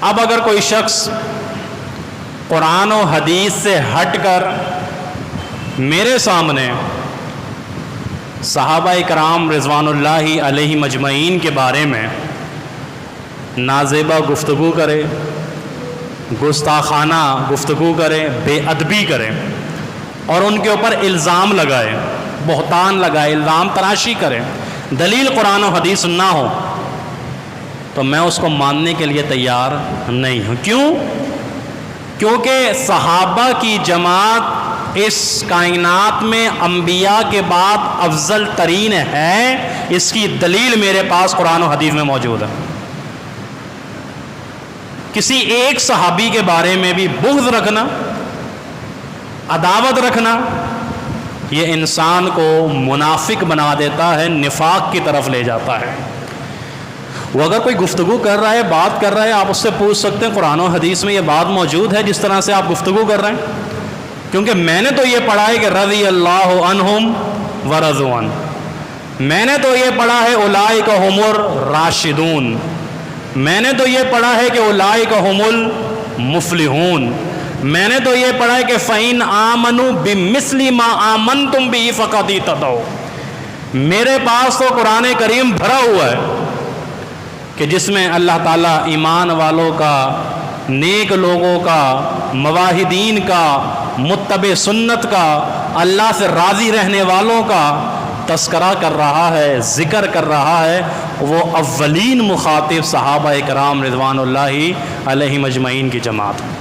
اب اگر کوئی شخص قرآن و حدیث سے ہٹ کر میرے سامنے صحابہ کرام رضوان اللہ علیہ مجمعین کے بارے میں نازیبہ گفتگو کرے، گستاخانہ گفتگو کرے، بے ادبی کرے اور ان کے اوپر الزام لگائے، بہتان لگائے، الزام تراشی کرے، دلیل قرآن و حدیث نہ ہو، تو میں اس کو ماننے کے لیے تیار نہیں ہوں۔ کیوں؟ کیونکہ صحابہ کی جماعت اس کائنات میں انبیاء کے بعد افضل ترین ہے، اس کی دلیل میرے پاس قرآن و حدیث میں موجود ہے۔ کسی ایک صحابی کے بارے میں بھی بغض رکھنا، عداوت رکھنا، یہ انسان کو منافق بنا دیتا ہے، نفاق کی طرف لے جاتا ہے۔ وہ اگر کوئی گفتگو کر رہا ہے، بات کر رہا ہے، آپ اس سے پوچھ سکتے ہیں قرآن و حدیث میں یہ بات موجود ہے جس طرح سے آپ گفتگو کر رہے ہیں؟ کیونکہ میں نے تو یہ پڑھا ہے کہ رضی اللہ عنہم ورضوا عنہ، میں نے تو یہ پڑھا ہے اولئک ھم الراشدون، میں نے تو یہ پڑھا ہے کہ اولئک ھم المفلحون، میں نے تو یہ پڑھا ہے کہ فَإِنْ آمَنُوا بِمِثْلِ مَا آمَنْتُمْ بِهِ فَقَدِ اهْتَدَوْا۔ میرے پاس تو قرآن کریم بھرا ہوا ہے کہ جس میں اللہ تعالیٰ ایمان والوں کا، نیک لوگوں کا، موحدین کا، متبع سنت کا، اللہ سے راضی رہنے والوں کا تذکرہ کر رہا ہے، ذکر کر رہا ہے۔ وہ اولین مخاطب صحابہ کرام رضوان اللہ علیہ مجمعین کی جماعت۔